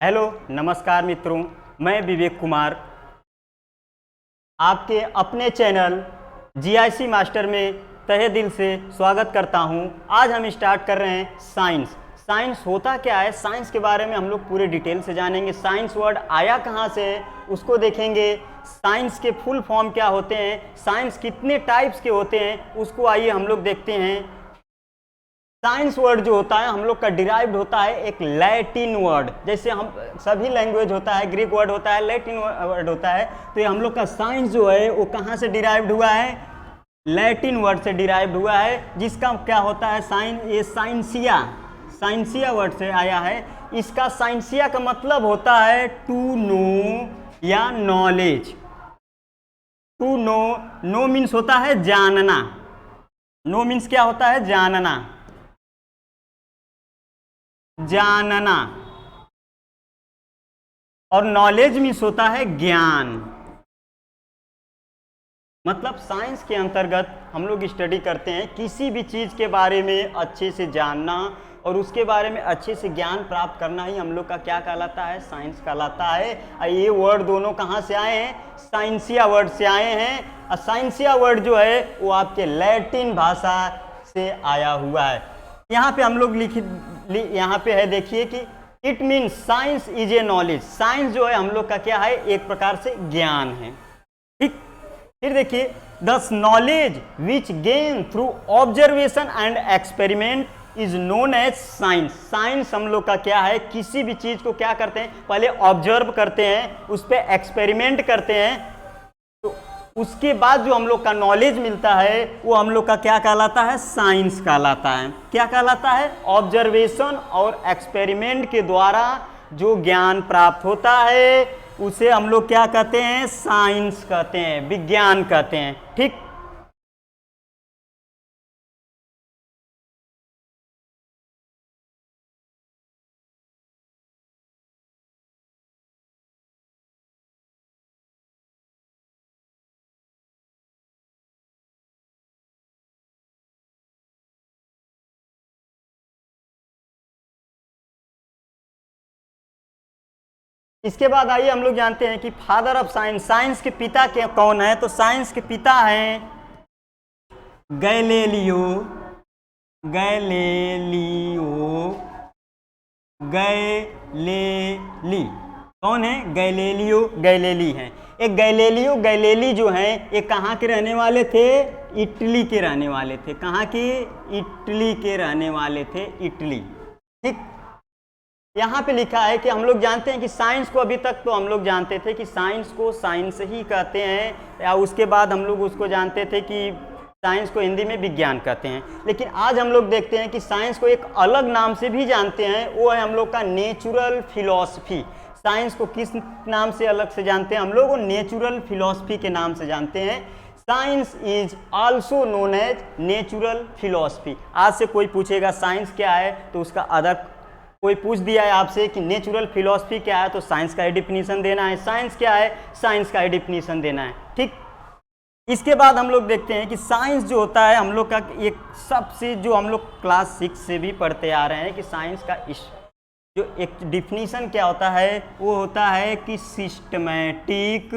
Hello नमस्कार मित्रों, मैं विवेक कुमार आपके अपने चैनल जीआईसी मास्टर में तहे दिल से स्वागत करता हूं। आज हम स्टार्ट कर रहे हैं साइंस। साइंस होता क्या है, साइंस के बारे में हम लोग पूरे डिटेल से जानेंगे। साइंस वर्ड आया कहां से उसको देखेंगे। साइंस के फुल फॉर्म क्या होते हैं, साइंस कितने टाइप्स के होते हैं उसको आइए हम लोग देखते हैं। साइंस वर्ड जो होता है हम लोग का डिराइव्ड होता है एक लैटिन वर्ड, जैसे हम सभी लैंग्वेज होता है, ग्रीक वर्ड होता है, लैटिन वर्ड होता है। तो ये हम लोग का साइंस जो है वो कहाँ से डिराइव्ड हुआ है, लैटिन वर्ड से डिराइव्ड हुआ है, जिसका क्या होता है साइंस, ये साइंसिया, साइंसिया वर्ड से आया है। इसका साइंसिया का मतलब होता है टू नो या knowledge. To know, know means होता है जानना, नो मीन्स क्या होता है जानना, जानना, और नॉलेज मीन्स होता है ज्ञान। मतलब साइंस के अंतर्गत हम लोग स्टडी करते हैं किसी भी चीज़ के बारे में अच्छे से जानना और उसके बारे में अच्छे से ज्ञान प्राप्त करना ही हम लोग का क्या कहलाता है, साइंस कहलाता है। और ये वर्ड दोनों कहाँ से आए हैं, साइंसिया वर्ड से आए हैं। और साइंसिया वर्ड जो है वो आपके लैटिन भाषा से आया हुआ है। यहाँ पे हम लोग यहाँ पे है, देखिए कि it means science is a knowledge. Science जो है हम लोग का क्या है, एक प्रकार से ज्ञान है। ठीक, फिर देखिए this knowledge which gain through observation and experiment is known as science. Science हम लोग का क्या है, किसी भी चीज को क्या करते हैं, पहले ऑब्जर्व करते हैं, उस पर एक्सपेरिमेंट करते हैं, तो उसके बाद जो हम लोग का नॉलेज मिलता है वो हम लोग का क्या कहलाता है, साइंस कहलाता है। क्या कहलाता है, ऑब्जर्वेशन और एक्सपेरिमेंट के द्वारा जो ज्ञान प्राप्त होता है उसे हम लोग क्या कहते हैं, साइंस कहते हैं, विज्ञान कहते हैं। ठीक, इसके बाद आइए हम लोग जानते हैं कि फादर ऑफ साइंस, साइंस के पिता के कौन है। तो साइंस के पिता हैं गैलीलियो, गैलीलियो, गैलेली। कौन है, गैलीलियो गैलेली हैं। एक गैलीलियो गैलेली जो हैं ये कहाँ के रहने वाले थे, इटली के रहने वाले थे। कहाँ के, इटली के रहने वाले थे, इटली। ठीक, यहाँ पे लिखा है कि हम लोग जानते हैं कि साइंस को अभी तक तो हम लोग जानते थे कि साइंस को साइंस ही कहते हैं, या उसके बाद हम लोग उसको जानते थे कि साइंस को हिंदी में विज्ञान कहते हैं। लेकिन आज हम लोग देखते हैं कि साइंस को एक अलग नाम से भी जानते हैं, वो है हम लोग का नेचुरल फिलॉसफी। साइंस को किस नाम से अलग से जानते हैं हम लोग, नेचुरल फिलॉसफी के नाम से जानते हैं। Science is also known as natural philosophy. आज से कोई पूछेगा साइंस क्या है तो उसका अदर, कोई पूछ दिया है आपसे कि नेचुरल फिलॉसफी क्या है तो साइंस का ही डिफिनीशन देना है, साइंस क्या है साइंस का ही डिफिनीशन देना है। ठीक, इसके बाद हम लोग देखते हैं कि साइंस जो होता है हम लोग का एक सबसे, जो हम लोग क्लास 6 से भी पढ़ते आ रहे हैं कि साइंस का जो एक डिफिनीशन क्या होता है, वो होता है कि systematic,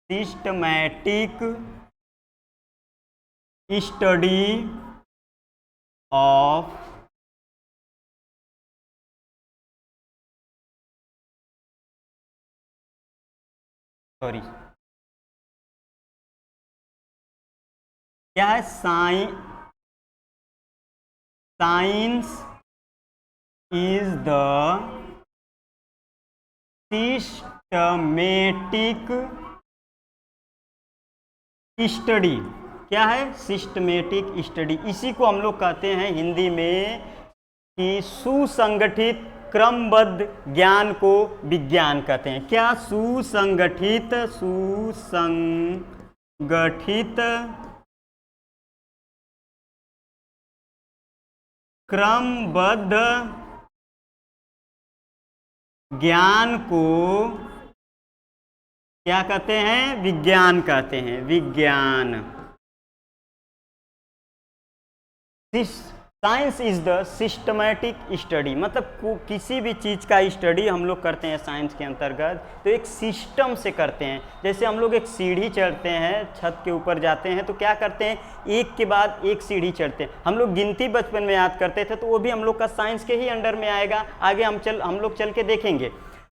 systematic study of sorry क्या है, science is the systematic study. क्या है, सिस्टमेटिक स्टडी। इसी को हम लोग कहते हैं हिंदी में कि सुसंगठित क्रमबद्ध ज्ञान को विज्ञान कहते हैं। क्या, सुसंगठित, सुसंगठित क्रमबद्ध ज्ञान को क्या कहते हैं, विज्ञान कहते हैं, विज्ञान। Science is the systematic study, मतलब किसी भी चीज़ का स्टडी हम लोग करते हैं साइंस के अंतर्गत तो एक सिस्टम से करते हैं। जैसे हम लोग एक सीढ़ी चढ़ते हैं, छत के ऊपर जाते हैं तो क्या करते हैं, एक के बाद एक सीढ़ी चढ़ते हैं। हम लोग गिनती बचपन में याद करते थे तो वो भी हम लोग का साइंस के ही अंडर में आएगा। आगे हम लोग चल के देखेंगे।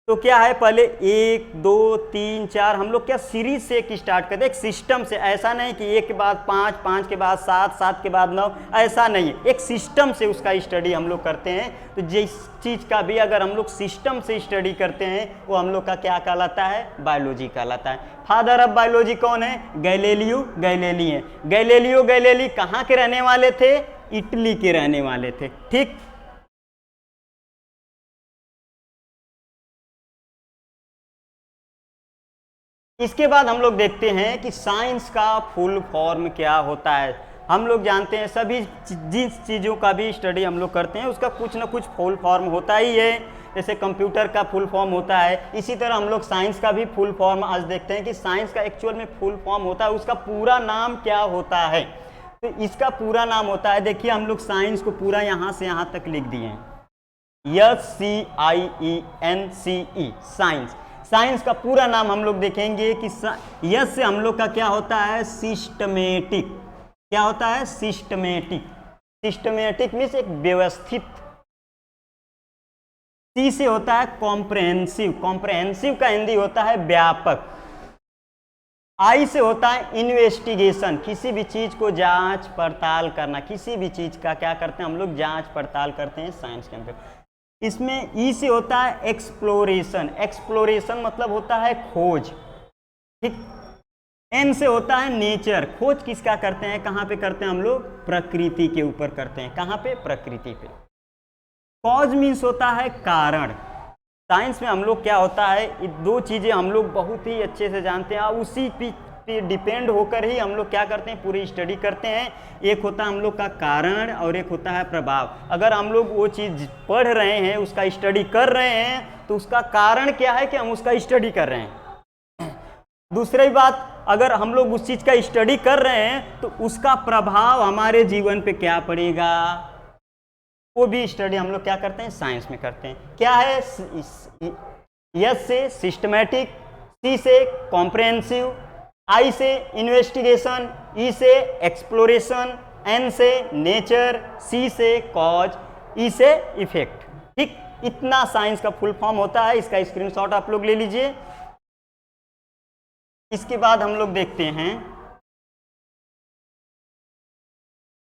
तो क्या है, पहले 1 2 3 4 हम लोग क्या सीरीज से एक स्टार्ट करते हैं, एक सिस्टम से। ऐसा नहीं कि 1 के बाद 5, 5 के बाद 7, 7 के बाद 9, ऐसा नहीं है। एक सिस्टम से उसका स्टडी हम लोग करते हैं। तो जिस चीज़ का भी अगर हम लोग सिस्टम से स्टडी करते हैं वो हम लोग का क्या कहलाता है, बायोलॉजी कहलाता है। फादर ऑफ बायोलॉजी कौन है, गैलीलियो गैलीली है। गैलीलियो गैलीली कहाँ के रहने वाले थे, इटली के रहने वाले थे। ठीक, इसके बाद हम लोग देखते हैं कि साइंस का फुल फॉर्म क्या होता है। हम लोग जानते हैं सभी जिस चीज़ों का भी स्टडी हम लोग करते हैं उसका कुछ ना कुछ फुल फॉर्म होता ही है। जैसे कंप्यूटर का फुल फॉर्म होता है, इसी तरह हम लोग साइंस का भी फुल फॉर्म आज देखते हैं कि साइंस का एक्चुअल में फुल फॉर्म होता है, उसका पूरा नाम क्या होता है। तो इसका पूरा नाम होता है, देखिए हम लोग साइंस को पूरा यहाँ से यहाँ तक लिख दिए हैं, SCIENCE, साइंस। साइंस का पूरा नाम हम लोग देखेंगे कि यस से हम लोग का क्या होता है, सिस्टमेटिक। क्या होता है, सिस्टमेटिक। सिस्टमेटिक मीन्स एक व्यवस्थित। सी से होता है कॉम्प्रहेंसिव, कॉम्प्रहेंसिव का हिंदी होता है व्यापक। आई से होता है इन्वेस्टिगेशन, किसी भी चीज को जांच पड़ताल करना। किसी भी चीज का क्या करते हैं हम लोग, जांच पड़ताल करते हैं साइंस के अंदर। इसमें ई से होता है एक्सप्लोरेशन, एक्सप्लोरेशन मतलब होता है खोज। ठीक, एन से होता है नेचर, खोज किसका करते हैं, कहाँ पे करते हैं हम लोग, प्रकृति के ऊपर करते हैं। कहाँ पे, प्रकृति पे। कॉज मीन्स होता है कारण। साइंस में हम लोग क्या होता है, ये दो चीजें हम लोग बहुत ही अच्छे से जानते हैं और उसी पे डिपेंड होकर ही हम लोग क्या करते हैं, पूरी स्टडी करते हैं। एक होता है हम लोग का कारण और एक होता है प्रभाव। अगर हम लोग वो चीज़ पढ़ रहे हैं, उसका स्टडी कर रहे हैं तो उसका कारण क्या है कि हम उसका स्टडी कर रहे हैं। दूसरी बात, अगर हम लोग उस चीज़ का स्टडी कर रहे हैं तो उसका प्रभाव हमारे जीवन पे क्या पड़ेगा, वो भी स्टडी हम लोग क्या करते हैं, साइंस में करते हैं। क्या है, यस से सिस्टमैटिक, सी से कॉम्प्रहेंसिव, आई से इन्वेस्टिगेशन, ई से एक्सप्लोरेशन, एन से नेचर, सी से कॉज, ई से इफेक्ट। ठीक, इतना साइंस का फुल फॉर्म होता है। इसका स्क्रीनशॉट आप लोग ले लीजिए। इसके बाद हम लोग देखते हैं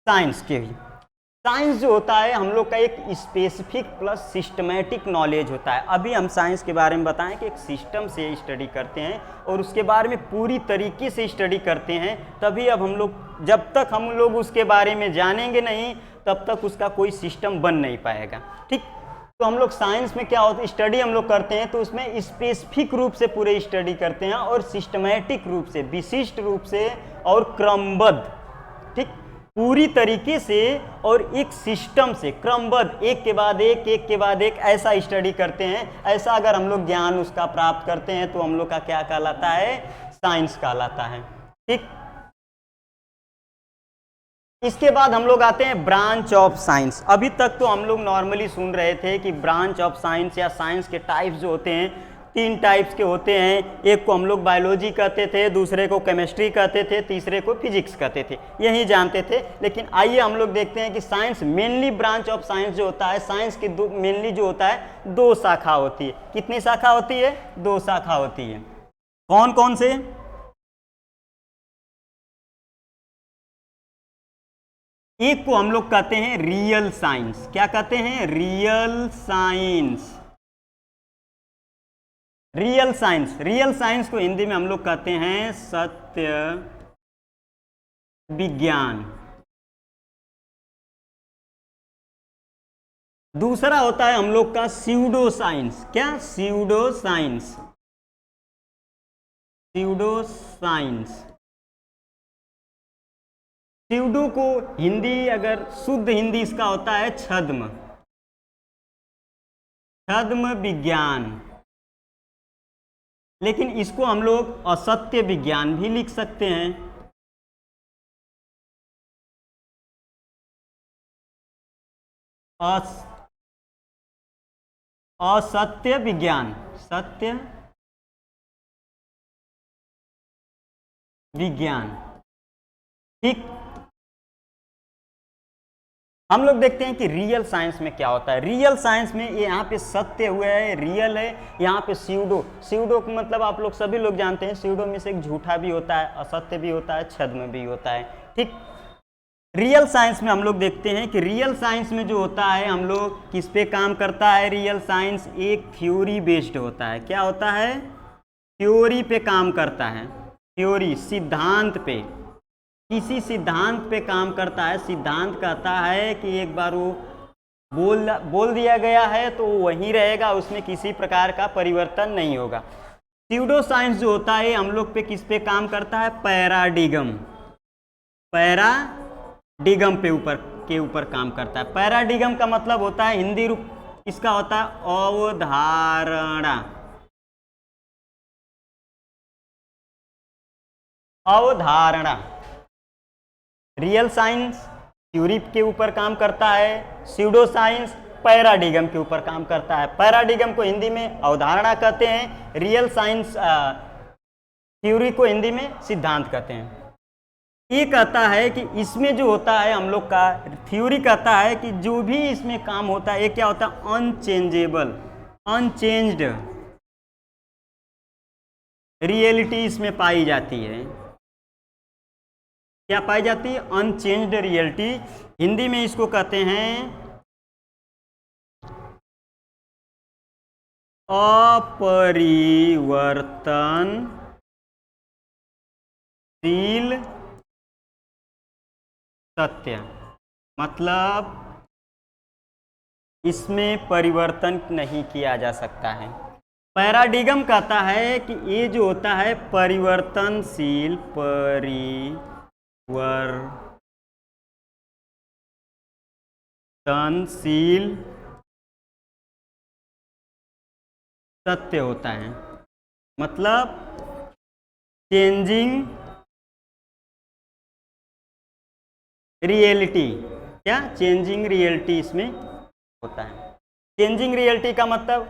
साइंस के भी। साइंस जो होता है हम लोग का एक स्पेसिफिक प्लस सिस्टमैटिक नॉलेज होता है। अभी हम साइंस के बारे में बताएं कि एक सिस्टम से स्टडी करते हैं और उसके बारे में पूरी तरीके से स्टडी करते हैं। तभी अब हम लोग, जब तक हम लोग उसके बारे में जानेंगे नहीं तब तक उसका कोई सिस्टम बन नहीं पाएगा। ठीक, तो हम लोग साइंस में क्या होता है, स्टडी हम लोग करते हैं तो उसमें स्पेसिफिक रूप से पूरे स्टडी करते हैं और सिस्टमैटिक रूप से, विशिष्ट रूप से और क्रमबद्ध, ठीक, पूरी तरीके से और एक सिस्टम से क्रमबद्ध, एक के बाद एक ऐसा स्टडी करते हैं। ऐसा अगर हम लोग ज्ञान उसका प्राप्त करते हैं तो हम लोग का क्या कहलाता है, साइंस कहलाता है। ठीक, इसके बाद हम लोग आते हैं ब्रांच ऑफ साइंस। अभी तक तो हम लोग नॉर्मली सुन रहे थे कि ब्रांच ऑफ साइंस या साइंस के टाइप्स जो होते हैं, 3 टाइप्स के होते हैं। एक को हम लोग बायोलॉजी कहते थे, दूसरे को केमिस्ट्री कहते थे, तीसरे को फिजिक्स कहते थे, यही जानते थे। लेकिन आइए हम लोग देखते हैं कि science mainly, branch of science जो होता है, साइंस की मेनली जो होता है 2 शाखा होती है। कितनी शाखा होती है, 2 शाखा होती है। कौन कौन से, एक को हम लोग कहते हैं रियल साइंस। क्या कहते हैं, real science. Real science, real science को हिंदी में हम लोग कहते हैं सत्य विज्ञान। दूसरा होता है हम लोग का स्यूडो साइंस। क्या, pseudo science, pseudo science. Pseudo को हिंदी, अगर शुद्ध हिंदी इसका होता है छद्म, छद्म विज्ञान। लेकिन इसको हम लोग असत्य विज्ञान भी लिख सकते हैं। असत्य विज्ञान, सत्य विज्ञान। ठीक, हम लोग देखते हैं कि रियल साइंस में क्या होता है। रियल साइंस में ये यहाँ पे सत्य हुआ है, रियल है, यहाँ पे स्यूडो। स्यूडो का मतलब आप लोग सभी लोग जानते हैं, स्यूडो में से एक झूठा भी होता है, असत्य भी होता है, छद्म भी होता है। ठीक, रियल साइंस में हम लोग देखते हैं कि रियल साइंस में जो होता है, हम लोग किस पे काम करता है। रियल साइंस एक थ्योरी बेस्ड होता है। क्या होता है? थ्योरी पे काम करता है। थ्योरी, सिद्धांत पे, किसी सिद्धांत पे काम करता है। सिद्धांत कहता है कि एक बार वो बोल दिया गया है तो वो वहीं रहेगा, उसमें किसी प्रकार का परिवर्तन नहीं होगा। स्यूडो साइंस जो होता है हम लोग पे किस पे काम करता है? पैराडिगम, पैराडिगम के ऊपर काम करता है। पैराडिगम का मतलब होता है, हिंदी रूप इसका होता है अवधारणा। अवधारणा। रियल साइंस थ्योरी के ऊपर काम करता है, स्यूडो साइंस पैराडिगम के ऊपर काम करता है। पैराडिगम को हिंदी में अवधारणा कहते हैं, रियल साइंस थ्योरी को हिंदी में सिद्धांत कहते हैं। ये कहता है कि इसमें जो होता है हम लोग का, थ्योरी कहता है कि जो भी इसमें काम होता है ये क्या होता है? अनचेंजेबल, अनचेंज्ड रियलिटी इसमें पाई जाती है। क्या पाई जाती है? Unchanged reality. हिंदी में इसको कहते हैं अपरिवर्तनशील सत्य। मतलब इसमें परिवर्तन नहीं किया जा सकता है। पैराडिगम कहता है कि ये जो होता है परिवर्तनशील सत्य होता है। मतलब चेंजिंग रियलिटी। क्या? चेंजिंग रियलिटी इसमें होता है। चेंजिंग रियलिटी का मतलब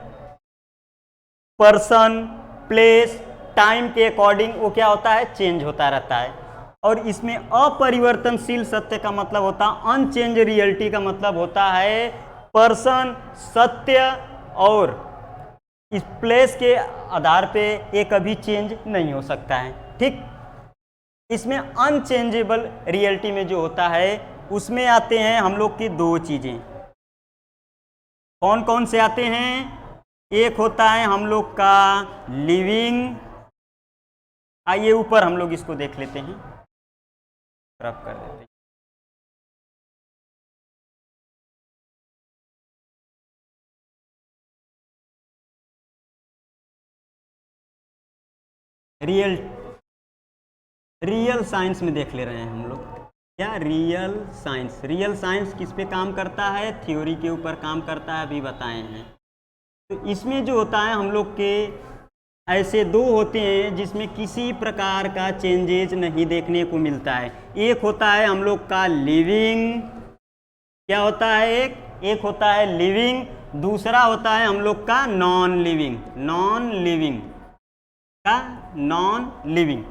पर्सन, प्लेस, टाइम के अकॉर्डिंग वो क्या होता है? चेंज होता रहता है। और इसमें अपरिवर्तनशील सत्य का मतलब होता है, अनचेंज रियलिटी का मतलब होता है पर्सन, सत्य और इस प्लेस के आधार पे ये कभी चेंज नहीं हो सकता है। ठीक, इसमें अनचेंजेबल रियलिटी में जो होता है उसमें आते हैं हम लोग की दो चीजें। कौन कौन से आते हैं? एक होता है हम लोग का लिविंग। आइए ऊपर हम लोग इसको देख लेते हैं, रफ कर देते हैं। रियल साइंस में देख ले रहे हैं हम लोग। क्या? Real science. रियल साइंस किस पे काम करता है? थ्योरी के ऊपर काम करता है, अभी बताए हैं। तो इसमें जो होता है हम लोग के ऐसे दो होते हैं जिसमें किसी प्रकार का चेंजेज नहीं देखने को मिलता है। एक होता है हम लोग का लिविंग। क्या होता है? एक होता है लिविंग, दूसरा होता है हम लोग का नॉन लिविंग। नॉन लिविंग का नॉन लिविंग,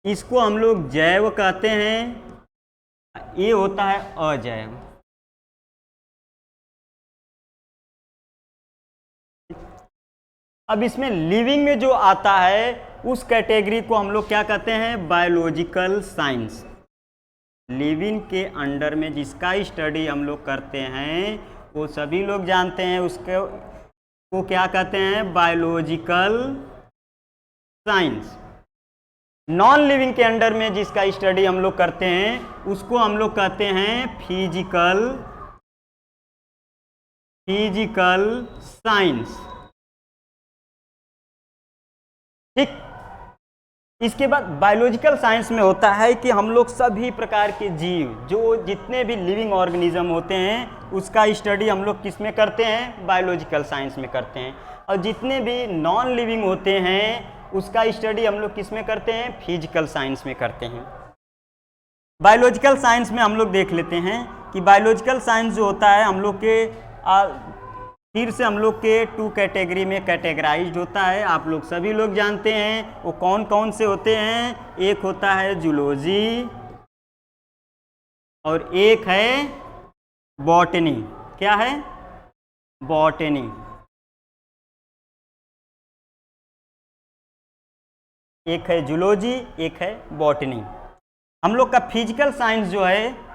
इसको हम लोग जैव कहते हैं। ये होता है अजैव। अब इसमें लिविंग में जो आता है उस कैटेगरी को हम लोग क्या कहते हैं? Biological science. लिविंग के अंडर में जिसका स्टडी हम लोग करते हैं वो सभी लोग जानते हैं, उसको क्या कहते हैं? Biological science. नॉन लिविंग के अंडर में जिसका स्टडी हम लोग करते हैं उसको हम लोग कहते हैं फिजिकल साइंस। ठीक, इसके बाद बायोलॉजिकल साइंस में होता है कि हम लोग सभी प्रकार के जीव, जो जितने भी लिविंग ऑर्गेनिज्म होते हैं उसका स्टडी हम लोग किस में करते हैं? बायोलॉजिकल साइंस में करते हैं। और जितने भी नॉन लिविंग होते हैं उसका स्टडी हम लोग किस में करते हैं? फिजिकल साइंस में करते हैं। बायोलॉजिकल साइंस में हम लोग देख लेते हैं कि बायोलॉजिकल साइंस जो होता है हम लोग के फिर से हम लोग के 2 कैटेगरी में कैटेगराइज्ड होता है। आप लोग सभी लोग जानते हैं वो कौन कौन से होते हैं। एक होता है जूलॉजी और एक है बॉटनी। क्या है? बॉटनी। एक है जूलॉजी, एक है बॉटनी। हम लोग का फिजिकल साइंस जो है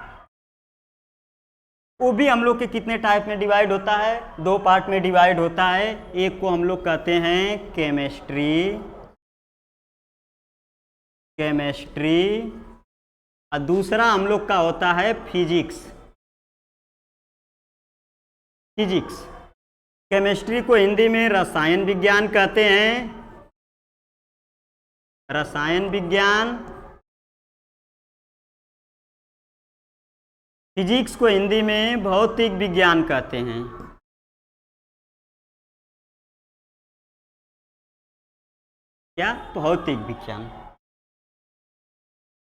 वो भी हम लोग के कितने टाइप में डिवाइड होता है? 2 पार्ट में डिवाइड होता है। एक को हम लोग कहते हैं केमिस्ट्री, और दूसरा हम लोग का होता है फिजिक्स। केमिस्ट्री को हिंदी में रसायन विज्ञान कहते हैं, रसायन विज्ञान। फिजिक्स को हिंदी में भौतिक विज्ञान कहते हैं। क्या? भौतिक विज्ञान।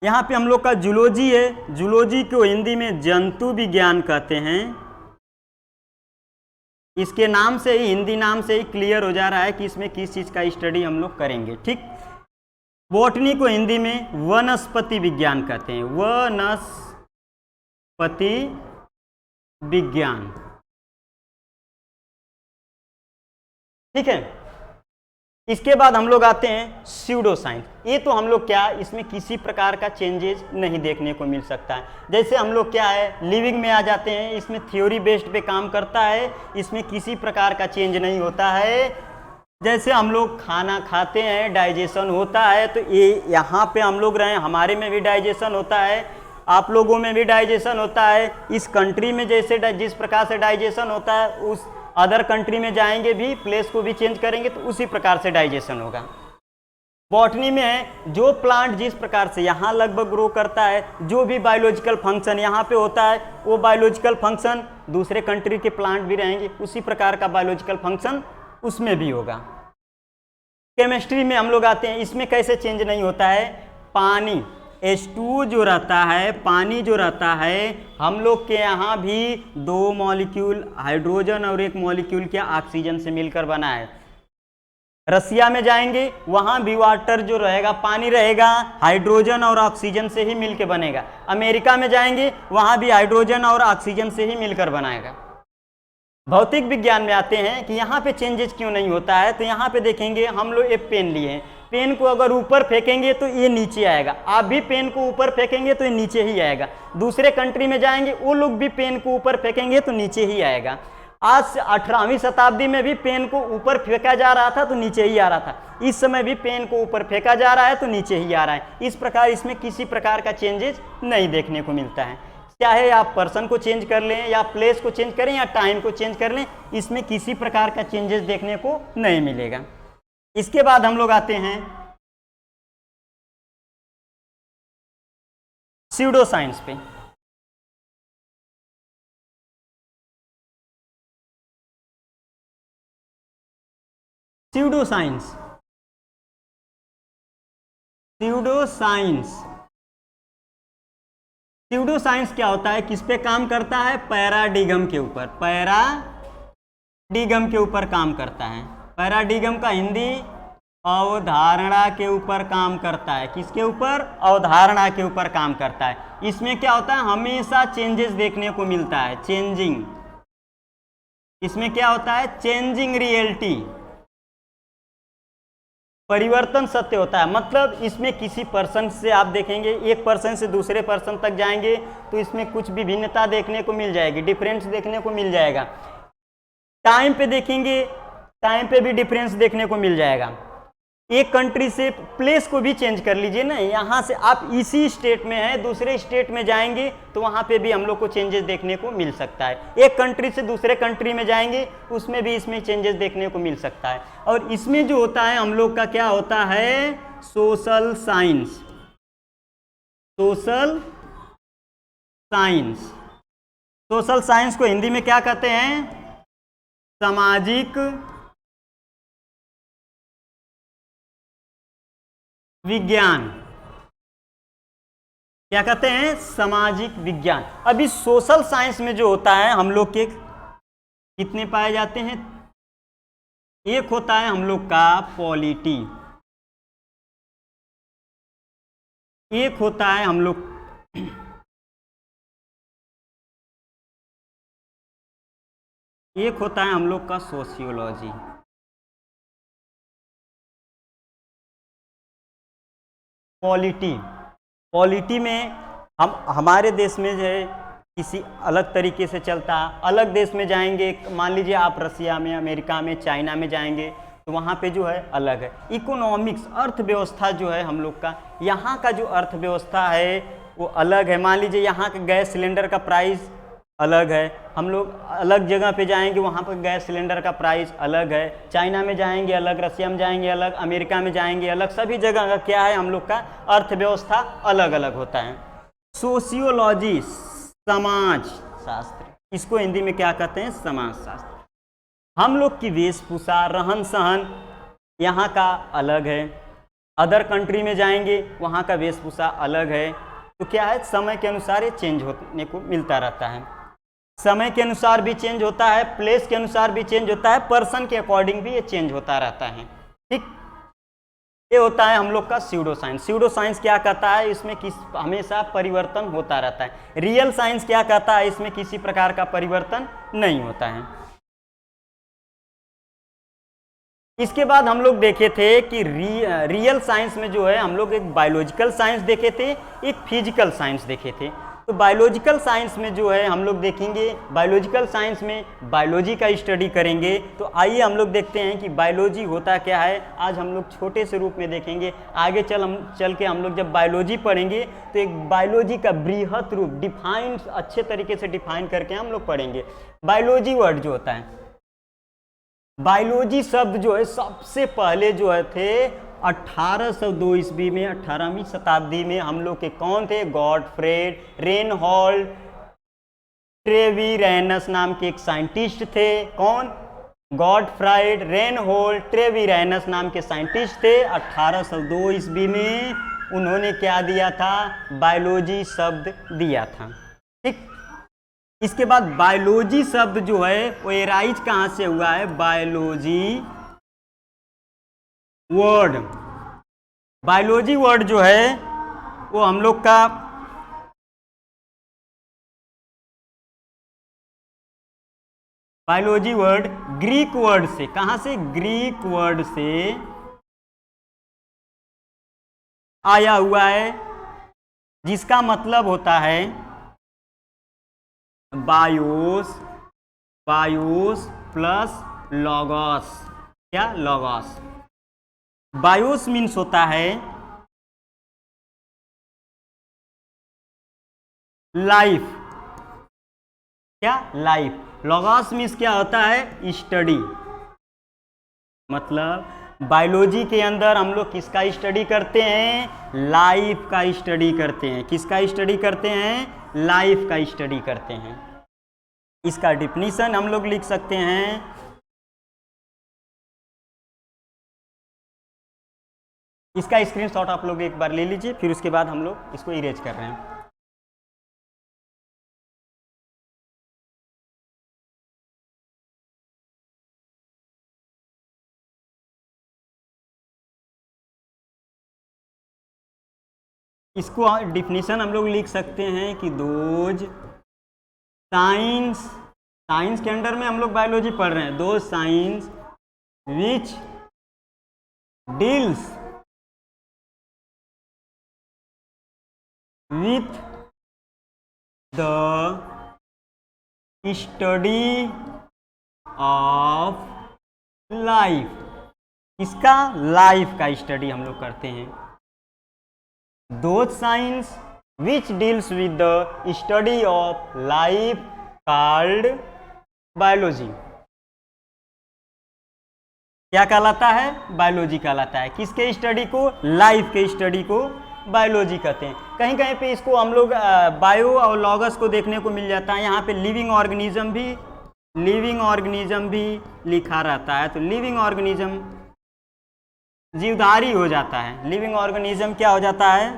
यहाँ पे हम लोग का जूलॉजी है, जूलॉजी को हिंदी में जंतु विज्ञान कहते हैं। इसके नाम से ही, हिंदी नाम से ही क्लियर हो जा रहा है कि इसमें किस चीज़ का स्टडी हम लोग करेंगे। ठीक। बॉटनी को हिंदी में वनस्पति विज्ञान कहते हैं, वनस्पति विज्ञान। ठीक है। इसके बाद हम लोग आते हैं स्यूडो साइंस। ये तो हम लोग क्या, इसमें किसी प्रकार का चेंजेस नहीं देखने को मिल सकता है। जैसे हम लोग क्या है लिविंग में आ जाते हैं, इसमें थ्योरी बेस्ड पे काम करता है, इसमें किसी प्रकार का चेंज नहीं होता है। जैसे हम लोग खाना खाते हैं, डाइजेशन होता है, तो ये यहाँ पे हम लोग रहे, हमारे में भी डाइजेशन होता है, आप लोगों में भी डाइजेशन होता है। इस कंट्री में जैसे जिस प्रकार से डाइजेशन होता है, उस अदर कंट्री में जाएंगे भी, प्लेस को भी चेंज करेंगे तो उसी प्रकार से डाइजेशन होगा। बॉटनी में है जो प्लांट जिस प्रकार से यहाँ लगभग ग्रो करता है, जो भी बायोलॉजिकल फंक्शन यहाँ पे होता है, वो बायोलॉजिकल फंक्शन दूसरे कंट्री के प्लांट भी रहेंगे, उसी प्रकार का बायोलॉजिकल फंक्शन उसमें भी होगा। केमिस्ट्री में हम लोग आते हैं, इसमें कैसे चेंज नहीं होता है? पानी H2 जो रहता है, पानी जो रहता है, हम लोग के यहाँ भी 2 मॉलिक्यूल हाइड्रोजन और 1 मॉलिक्यूल क्या ऑक्सीजन से मिलकर बना है। रसिया में जाएंगे, वहाँ भी वाटर जो रहेगा, पानी रहेगा, हाइड्रोजन और ऑक्सीजन से ही मिलकर बनेगा। अमेरिका में जाएंगे, वहाँ भी हाइड्रोजन और ऑक्सीजन से ही मिलकर बनाएगा। भौतिक विज्ञान में आते हैं कि यहाँ पे चेंजेस क्यों नहीं होता है, तो यहाँ पे देखेंगे हम लोग एक पेन लिए हैं, पेन को अगर ऊपर फेंकेंगे तो ये नीचे आएगा, आप भी पेन को ऊपर फेंकेंगे तो ये नीचे ही आएगा। दूसरे कंट्री में जाएंगे, वो लोग भी पेन को ऊपर फेंकेंगे तो नीचे ही आएगा। आज 18वीं शताब्दी में भी पेन को ऊपर फेंका जा रहा था तो नीचे ही आ रहा था, इस समय भी पेन को ऊपर फेंका जा रहा है तो नीचे ही आ रहा है। इस प्रकार इसमें किसी प्रकार का चेंजेस नहीं देखने को मिलता है। चाहे आप पर्सन को चेंज कर लें या प्लेस को चेंज करें या टाइम को चेंज कर लें, इसमें किसी प्रकार का चेंजेस देखने को नहीं मिलेगा। इसके बाद हम लोग आते हैं स्यूडो साइंस पे। Pseudo science, pseudo science, pseudo science क्या होता है, किस पे काम करता है? पैराडिगम के ऊपर, पैराडिगम के ऊपर काम करता है। पैराडिगम का हिंदी अवधारणा के ऊपर काम करता है। किसके ऊपर? अवधारणा के ऊपर काम करता है। इसमें क्या होता है, हमेशा चेंजेस देखने को मिलता है, चेंजिंग। इसमें क्या होता है? चेंजिंग रियलिटी, परिवर्तन सत्य होता है। मतलब इसमें किसी पर्सन से आप देखेंगे, एक पर्सन से दूसरे पर्सन तक जाएंगे तो इसमें कुछ विभिन्नता देखने को मिल जाएगी, डिफरेंस देखने को मिल जाएगा। टाइम पे देखेंगे, टाइम पे भी डिफरेंस देखने को मिल जाएगा। एक कंट्री से प्लेस को भी चेंज कर लीजिए ना, यहाँ से आप इसी स्टेट में हैं, दूसरे स्टेट में जाएंगे तो वहाँ पे भी हम लोग को चेंजेस देखने को मिल सकता है। एक कंट्री से दूसरे कंट्री में जाएंगे उसमें भी इसमें चेंजेस देखने को मिल सकता है। और इसमें जो होता है हम लोग का क्या होता है? Social science, social science. Social science को हिंदी में क्या कहते हैं? सामाजिक विज्ञान। क्या कहते हैं, सामाजिक विज्ञान। अभी सोशल साइंस में जो होता है हम लोग के कितने पाए जाते हैं, एक होता है हम लोग का पॉलिटी, एक होता है हम लोग एक होता है हम लोग का सोशियोलॉजी। पॉलिटी, पॉलिटी में हम हमारे देश में जो है किसी अलग तरीके से चलता है, अलग देश में जाएंगे, मान लीजिए आप रसिया में, अमेरिका में, चाइना में जाएंगे तो वहाँ पे जो है अलग है। इकोनॉमिक्स, अर्थव्यवस्था जो है हम लोग का, यहाँ का जो अर्थव्यवस्था है वो अलग है। मान लीजिए यहाँ का गैस सिलेंडर का प्राइस अलग है, हम लोग अलग जगह पे जाएंगे वहाँ पर गैस सिलेंडर का प्राइस अलग है। चाइना में जाएंगे अलग, रसिया में जाएंगे अलग, अमेरिका में जाएंगे अलग, सभी जगह का क्या है हम लोग का अर्थव्यवस्था अलग अलग होता है। सोशियोलॉजी, समाज शास्त्र, इसको हिंदी में क्या कहते हैं, समाज शास्त्र। हम लोग की वेशभूषा, रहन सहन यहाँ का अलग है, अदर कंट्री में जाएंगे वहाँ का वेशभूषा अलग है। तो क्या है, समय के अनुसार ये चेंज होने को मिलता रहता है, समय के अनुसार भी चेंज होता है, प्लेस के अनुसार भी चेंज होता है, पर्सन के अकॉर्डिंग भी ये चेंज होता रहता है। ठीक, ये होता है हम लोग का स्यूडो साइंस। स्यूडो साइंस क्या कहता है, इसमें हमेशा परिवर्तन होता रहता है। रियल साइंस क्या कहता है, इसमें किसी प्रकार का परिवर्तन नहीं होता है। इसके बाद हम लोग देखे थे कि रियल साइंस में जो है हम लोग एक बायोलॉजिकल साइंस देखे थे, एक फिजिकल साइंस देखे थे। तो बायोलॉजिकल साइंस में जो है हम लोग देखेंगे, बायोलॉजिकल साइंस में बायोलॉजी का स्टडी करेंगे। तो आइए हम लोग देखते हैं कि बायोलॉजी होता क्या है। आज हम लोग छोटे से रूप में देखेंगे, आगे चल के हम लोग जब बायोलॉजी पढ़ेंगे तो एक बायोलॉजी का बृहत रूप डिफाइन, अच्छे तरीके से डिफाइन करके हम लोग पढ़ेंगे। बायोलॉजी वर्ड जो होता है, बायोलॉजी शब्द जो है सबसे पहले जो है थे 1802 ईस्वी में, 18वीं शताब्दी में हम लोग के कौन थे, गॉडफ्रेड रेनहोल्ड ट्रेविरैनस नाम के एक साइंटिस्ट थे। कौन, गॉडफ्राइड रेनहोल्ड ट्रेविरैनस नाम के साइंटिस्ट थे। 1802 ईस्वी में उन्होंने क्या दिया था, बायोलॉजी शब्द दिया था। ठीक, इसके बाद बायोलॉजी शब्द जो है वो एराइज कहां से हुआ है, बायोलॉजी वर्ड। बायोलॉजी वर्ड जो है वो हम लोग का बायोलॉजी वर्ड ग्रीक वर्ड से, कहां से, ग्रीक वर्ड से आया हुआ है, जिसका मतलब होता है बायोस, बायोस प्लस लॉगोस। क्या, लॉगोस। बायोस मीन्स होता है लाइफ। क्या, लाइफ। लॉगोस मीन्स क्या होता है, स्टडी। मतलब बायोलॉजी के अंदर हम लोग किसका स्टडी करते हैं, लाइफ का स्टडी करते हैं। किसका स्टडी करते हैं, लाइफ का स्टडी करते हैं। इसका डिफिनीशन हम लोग लिख सकते हैं, इसका स्क्रीनशॉट आप लोग एक बार ले लीजिए, फिर उसके बाद हम लोग इसको इरेज कर रहे हैं। इसको डिफिनीशन हम लोग लिख सकते हैं कि दोज साइंस, साइंस के अंडर में हम लोग बायोलॉजी पढ़ रहे हैं, those science which deals with the study of life। इसका लाइफ का स्टडी हम लोग करते हैं। Those science which deals with the study of life called biology. क्या कहलाता है, बायोलॉजी कहलाता है। किसके स्टडी को, लाइफ के स्टडी को बायोलॉजी कहते हैं। कहीं कहीं पे इसको हम लोग बायो और लॉगस को देखने को मिल जाता है। यहाँ पे लिविंग ऑर्गेनिज्म भी लिखा रहता है। तो लिविंग ऑर्गेनिज्म जीवधारी हो जाता है। लिविंग ऑर्गेनिज्म क्या हो जाता है,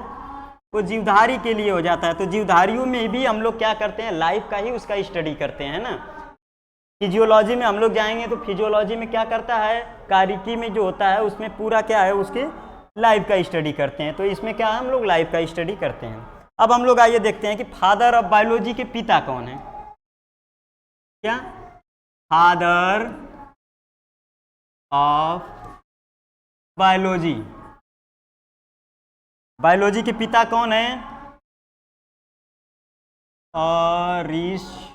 वो जीवधारी के लिए हो जाता है। तो जीवधारियों में भी हम लोग क्या करते हैं, लाइफ का ही उसका स्टडी करते हैं ना। फिजियोलॉजी में हम लोग जाएंगे तो फिजियोलॉजी में क्या करता है, कारिकी में जो होता है उसमें पूरा क्या है, उसके लाइफ का स्टडी करते हैं। तो इसमें क्या है, हम लोग लाइफ का स्टडी करते हैं। अब हम लोग आइए देखते हैं कि फादर ऑफ बायोलॉजी के पिता कौन है। क्या, फादर ऑफ बायोलॉजी, बायोलॉजी के पिता कौन है, अरिस्टोटल।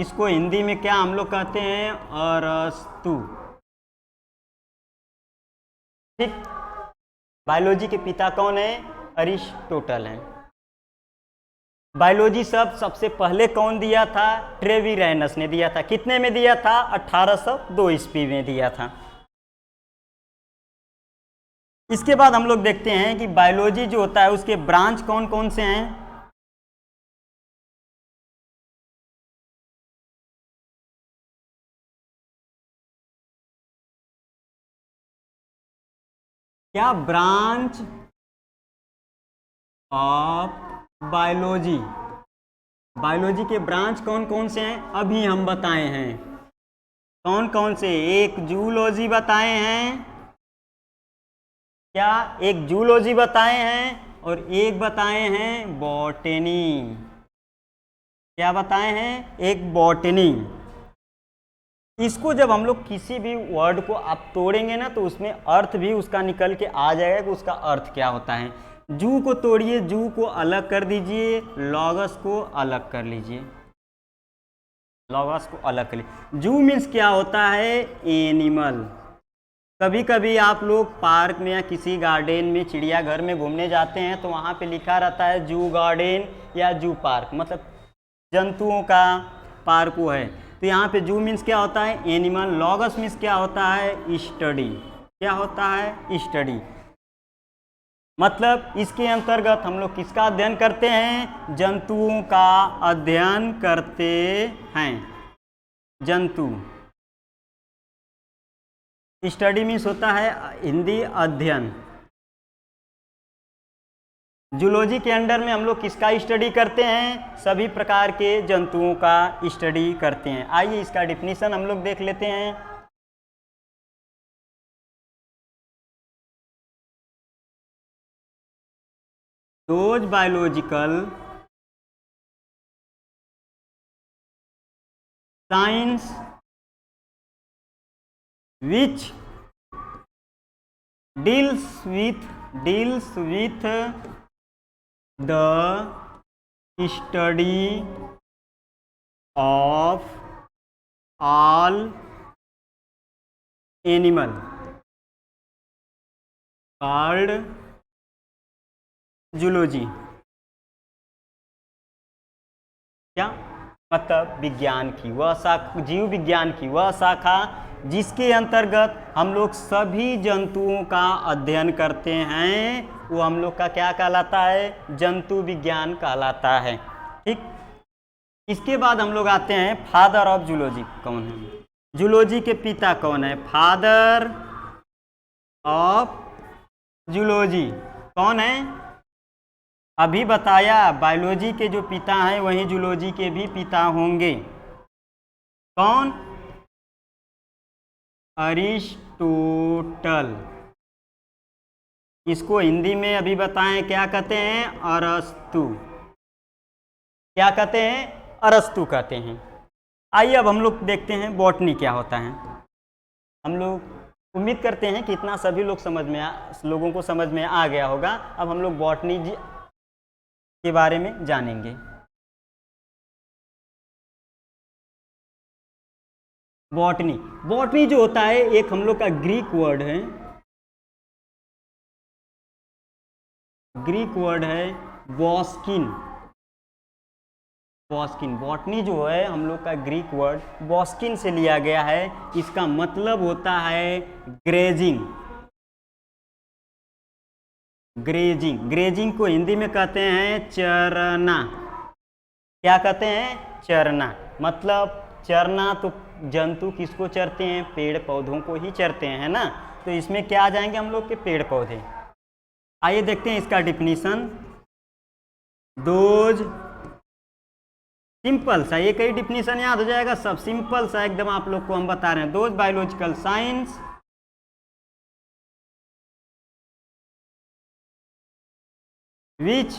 इसको हिंदी में क्या हम लोग कहते हैं, अरस्तु। ठीक, बायोलॉजी के पिता कौन है, अरिस्टोटल हैं। बायोलॉजी शब्द सबसे पहले कौन दिया था, ट्रेविरेनस ने दिया था। कितने में दिया था, 1802 ईस्वी में दिया था। इसके बाद हम लोग देखते हैं कि बायोलॉजी जो होता है उसके ब्रांच कौन कौन से हैं। क्या, ब्रांच ऑफ बायोलॉजी, बायोलॉजी के ब्रांच कौन कौन से हैं अभी हम बताए हैं। कौन कौन से, एक जूलॉजी बताए हैं, क्या, एक जूलॉजी बताए हैं और एक बताए हैं बॉटनी। क्या बताए हैं, एक बॉटनी। इसको जब हम लोग किसी भी वर्ड को आप तोड़ेंगे ना तो उसमें अर्थ भी उसका निकल के आ जाएगा कि उसका अर्थ क्या होता है। जू को तोड़िए, जू को अलग कर दीजिए, लॉगस को अलग कर लीजिए, लॉगस को अलग कर लीजिए। जू मीन्स क्या होता है, एनिमल। कभी कभी आप लोग पार्क में या किसी गार्डन में, चिड़ियाघर में घूमने जाते हैं तो वहाँ पे लिखा रहता है जू गार्डन या जू पार्क, मतलब जंतुओं का पार्क वो है। तो यहाँ पे जू मीन्स क्या होता है, एनिमल। लॉगस मीन्स क्या होता है, स्टडी। क्या होता है, स्टडी। मतलब इसके अंतर्गत हम लोग किसका अध्ययन करते हैं, जंतुओं का अध्ययन करते हैं। जंतु, स्टडी मीन्स होता है हिंदी अध्ययन। जूलॉजी के अंडर में हम लोग किसका स्टडी करते हैं, सभी प्रकार के जंतुओं का स्टडी करते हैं। आइए इसका डिफिनीशन हम लोग देख लेते हैं। Those biological science which deals with the study of all animal called zoology। क्या मतलब, विज्ञान की वह शाखा, जीव विज्ञान की वह शाखा जिसके अंतर्गत हम लोग सभी जंतुओं का अध्ययन करते हैं, वो हम लोग का क्या कहलाता है, जंतु विज्ञान कहलाता है। ठीक, इसके बाद हम लोग आते हैं फादर ऑफ जूलॉजी कौन है, जूलॉजी के पिता कौन है, फादर ऑफ जूलॉजी कौन है। अभी बताया बायोलॉजी के जो पिता हैं वहीं जूलॉजी के भी पिता होंगे। कौन, अरिस्टोटल। इसको हिंदी में अभी बताएं क्या कहते हैं, अरस्तु। क्या कहते हैं, अरस्तु कहते हैं। आइए अब हम लोग देखते हैं बॉटनी क्या होता है। हम लोग उम्मीद करते हैं कि इतना सभी लोग लोगों को समझ में आ गया होगा। अब हम लोग बॉटनी के बारे में जानेंगे। बॉटनी, बॉटनी जो होता है एक हम लोग का ग्रीक वर्ड है, ग्रीक वर्ड है बॉस्किन। बॉस्किन, बॉटनी जो है हम लोग का ग्रीक वर्ड बॉस्किन से लिया गया है। इसका मतलब होता है ग्रेजिंग। ग्रेजिंग, ग्रेजिंग को हिंदी में कहते हैं चरना। क्या कहते हैं, चरना। मतलब चरना तो जंतु किसको चरते हैं, पेड़ पौधों को ही चरते हैं, है ना। तो इसमें क्या आ जाएंगे हम लोग के पेड़ पौधे। आइए देखते हैं इसका डिफिनीशन। दोज, सिंपल सा, ये कई डिफिनीशन याद हो जाएगा सब, सिंपल सा एकदम आप लोग को हम बता रहे हैं। Those biological science which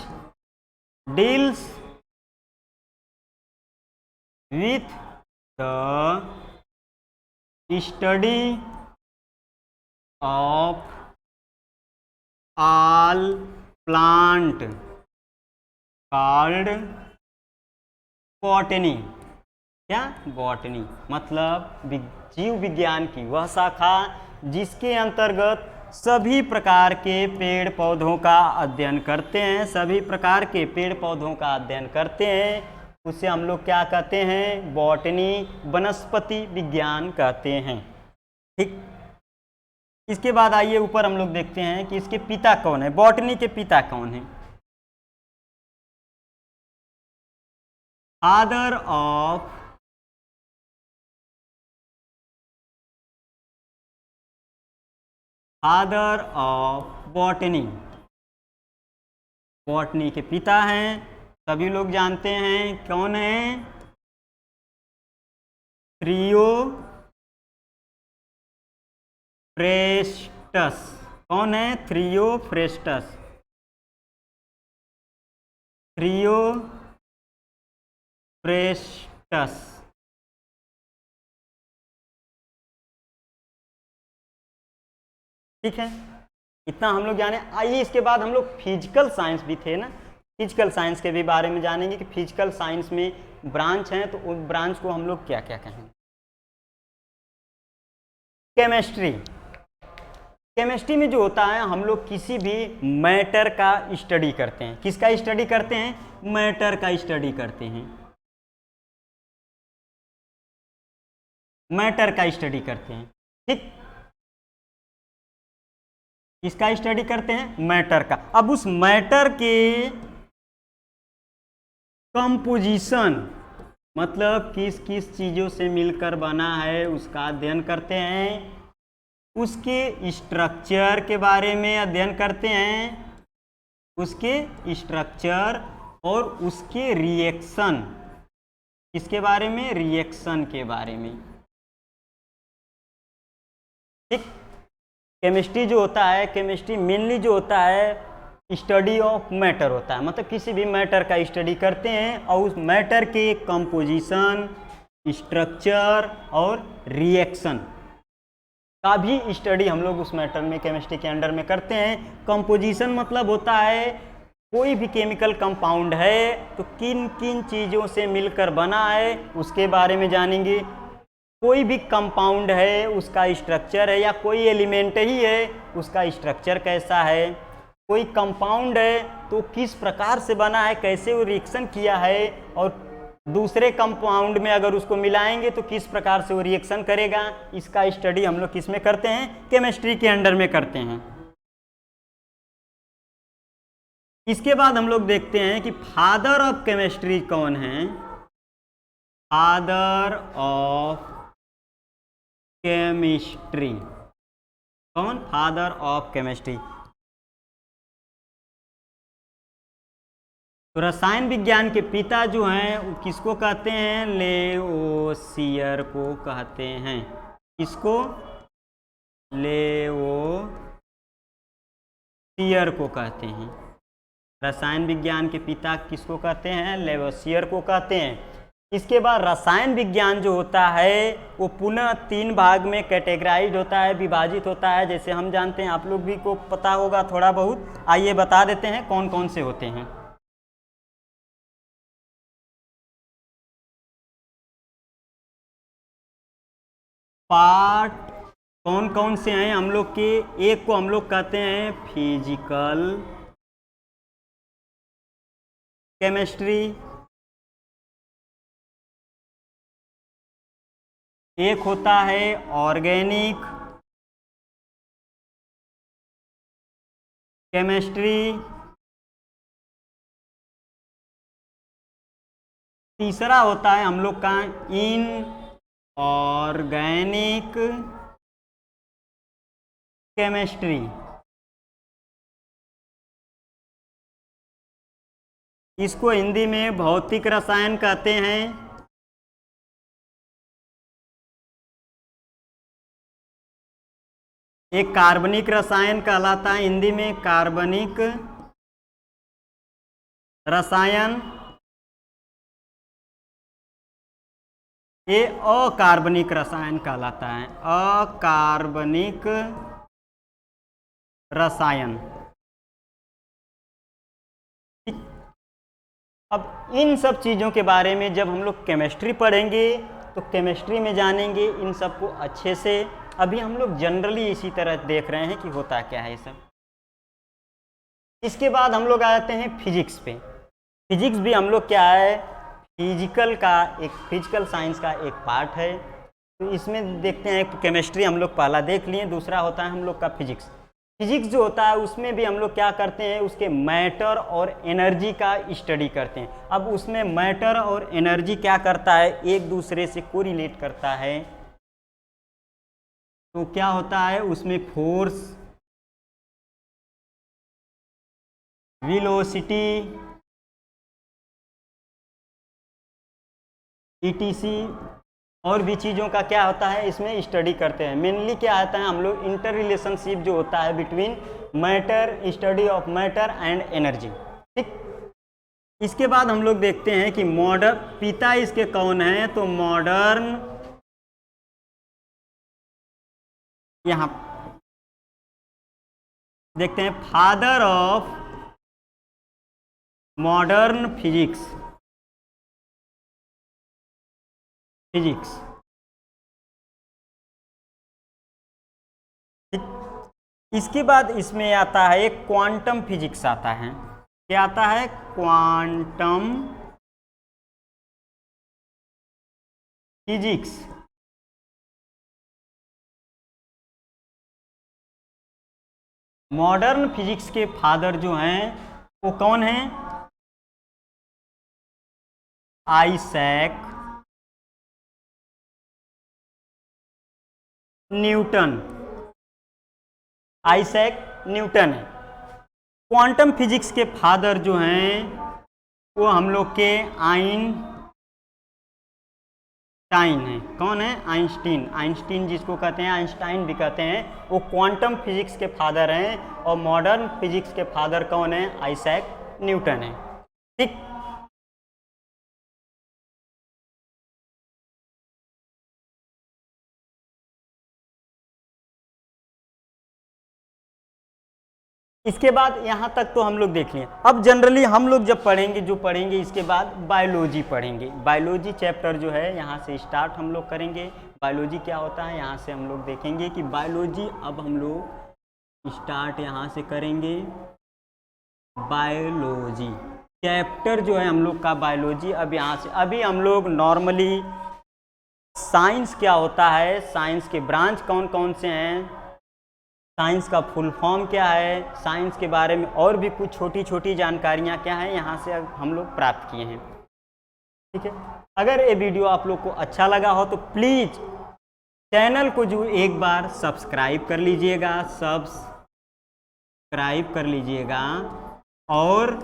deals with the study of all plant called botany. क्या? बॉटनी मतलब जीव विज्ञान की वह शाखा जिसके अंतर्गत सभी प्रकार के पेड़ पौधों का अध्ययन करते हैं, सभी प्रकार के पेड़ पौधों का अध्ययन करते हैं, उसे हम लोग क्या कहते हैं? बॉटनी, वनस्पति विज्ञान कहते हैं। ठीक, इसके बाद आइए ऊपर हम लोग देखते हैं कि इसके पिता कौन है, बॉटनी के पिता कौन है। फादर ऑफ बॉटनी, बॉटनी के पिता हैं, सभी लोग जानते हैं कौन है? थियोफ्रेस्टस। कौन है? थियोफ्रेस्टस। थियोफ्रेस्टस। ठीक है, इतना हम लोग जाने। आइए इसके बाद हम लोग फिजिकल साइंस भी थे ना, फिजिकल साइंस के भी बारे में जानेंगे कि फिजिकल साइंस में ब्रांच हैं, तो उन ब्रांच को हम लोग क्या क्या कहेंगे। केमिस्ट्री, केमिस्ट्री में जो होता है हम लोग किसी भी मैटर का स्टडी करते हैं। किसका स्टडी करते हैं? मैटर का स्टडी करते हैं, मैटर का स्टडी करते हैं। ठीक, इसका स्टडी करते हैं मैटर का। अब उस मैटर के कंपोजिशन, मतलब किस किस चीज़ों से मिलकर बना है उसका अध्ययन करते हैं, उसके स्ट्रक्चर के बारे में अध्ययन करते हैं, उसके स्ट्रक्चर और उसके रिएक्शन, इसके बारे में, रिएक्शन के बारे में। ठीक, केमिस्ट्री जो होता है, केमिस्ट्री मेनली जो होता है स्टडी ऑफ मैटर होता है, मतलब किसी भी मैटर का स्टडी करते हैं और उस मैटर के कंपोजिशन, स्ट्रक्चर और रिएक्शन का भी स्टडी हम लोग उस मैटर में, केमिस्ट्री के अंडर में करते हैं। कंपोजिशन मतलब होता है कोई भी केमिकल कंपाउंड है तो किन किन चीज़ों से मिलकर बना है उसके बारे में जानेंगे। कोई भी कंपाउंड है उसका स्ट्रक्चर है, या कोई एलिमेंट ही है उसका स्ट्रक्चर कैसा है, कोई कंपाउंड है तो किस प्रकार से बना है, कैसे वो रिएक्शन किया है, और दूसरे कंपाउंड में अगर उसको मिलाएंगे तो किस प्रकार से वो रिएक्शन करेगा। इसका स्टडी हम लोग किस में करते हैं? केमिस्ट्री के अंडर में करते हैं। इसके बाद हम लोग देखते हैं कि फादर ऑफ केमिस्ट्री कौन है। फादर ऑफ केमिस्ट्री कौन? Father of chemistry. तो रसायन विज्ञान के पिता जो हैं वो किसको कहते हैं? लेवोसियर को कहते हैं। किसको? लेवोसियर को कहते हैं। रसायन विज्ञान के पिता किसको कहते हैं? लेवोसियर को कहते हैं। इसके बाद रसायन विज्ञान जो होता है वो पुनः 3 भाग में कैटेगराइज होता है, विभाजित होता है। जैसे हम जानते हैं, आप लोग भी को पता होगा थोड़ा बहुत, आइए बता देते हैं कौन कौन से होते हैं। पार्ट कौन कौन से हैं हम लोग के? एक को हम लोग कहते हैं फिजिकल केमिस्ट्री, एक होता है ऑर्गेनिक केमिस्ट्री, तीसरा होता है हम लोग का इनऑर्गेनिक केमिस्ट्री। इसको हिंदी में भौतिक रसायन कहते हैं। एक कार्बनिक रसायन कहलाता है हिंदी में कार्बनिक रसायन। ये अकार्बनिक रसायन कहलाता है, अकार्बनिक रसायन। अब इन सब चीज़ों के बारे में जब हम लोग केमिस्ट्री पढ़ेंगे तो केमिस्ट्री में जानेंगे इन सब को अच्छे से। अभी हम लोग जनरली इसी तरह देख रहे हैं कि होता क्या है ये सब। इसके बाद हम लोग आ जाते हैं फिजिक्स पे। फिजिक्स भी हम लोग क्या है, फिजिकल साइंस का एक पार्ट है। तो इसमें देखते हैं केमिस्ट्री हम लोग पहला देख लिए, दूसरा होता है हम लोग का फिजिक्स। फिजिक्स जो होता है उसमें भी हम लोग क्या करते हैं, उसके मैटर और एनर्जी का स्टडी करते हैं। अब उसमें मैटर और एनर्जी क्या करता है, एक दूसरे से कोरिलेट करता है। तो क्या होता है उसमें फोर्स, वेलोसिटी, ईटीसी और भी चीज़ों का क्या होता है इसमें स्टडी करते हैं। मेनली क्या आता है हम लोग इंटर रिलेशनशिप जो होता है between matter, study of matter and energy. ठीक, इसके बाद हम लोग देखते हैं कि मॉडर्न पिता इसके कौन है, तो मॉडर्न, यहाँ देखते हैं फादर ऑफ मॉडर्न फिजिक्स। इसके बाद इसमें आता है एक क्वांटम फिजिक्स आता है। क्या आता है, क्वांटम फिजिक्स। मॉडर्न फिजिक्स के फादर जो हैं वो कौन हैं, आइजैक न्यूटन। आइजैक न्यूटन है। क्वांटम फिजिक्स के फादर जो हैं वो हम लोग के आइंस्टाइन है। कौन है, आइंस्टीन। आइंस्टीन जिसको कहते हैं, आइंस्टाइन भी कहते हैं, वो क्वांटम फिजिक्स के फादर हैं। और मॉडर्न फिजिक्स के फादर कौन है, आइजैक न्यूटन है। ठीक, इसके बाद यहाँ तक तो हम लोग देख लिए। अब जनरली हम लोग जब पढ़ेंगे, जो पढ़ेंगे इसके बाद बायोलॉजी पढ़ेंगे। बायोलॉजी चैप्टर जो है यहाँ से स्टार्ट हम लोग करेंगे। बायोलॉजी क्या होता है यहाँ से हम लोग देखेंगे कि बायोलॉजी अब हम लोग स्टार्ट यहाँ से करेंगे। बायोलॉजी चैप्टर जो है हम लोग का बायोलॉजी, अब यहाँ से अभी हम लोग नॉर्मली साइंस क्या होता है, साइंस के ब्रांच कौन कौन से हैं, साइंस का फुल फॉर्म क्या है, साइंस के बारे में और भी कुछ छोटी छोटी जानकारियाँ क्या हैं यहाँ से हम लोग प्राप्त किए हैं। ठीक है, अगर ये वीडियो आप लोग को अच्छा लगा हो तो प्लीज़ चैनल को जो एक बार सब्सक्राइब कर लीजिएगा, सब्सक्राइब कर लीजिएगा। और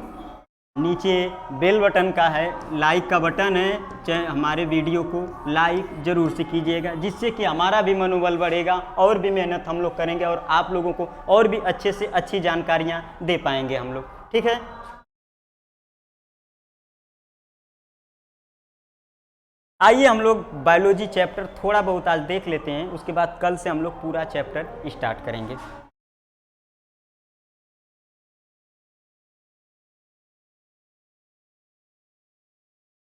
नीचे बेल बटन का है, लाइक का बटन है, चाहे हमारे वीडियो को लाइक ज़रूर से कीजिएगा, जिससे कि हमारा भी मनोबल बढ़ेगा और भी मेहनत हम लोग करेंगे और आप लोगों को और भी अच्छे से अच्छी जानकारियाँ दे पाएंगे हम लोग। ठीक है, आइए हम लोग बायोलॉजी चैप्टर थोड़ा बहुत आज देख लेते हैं, उसके बाद कल से हम लोग पूरा चैप्टर स्टार्ट करेंगे।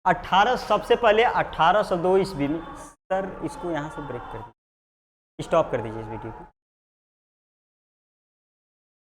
सबसे पहले 1802 ईस्वी में, सर इसको यहाँ से ब्रेक कर दीजिए, स्टॉप कर दीजिए इस वीडियो को।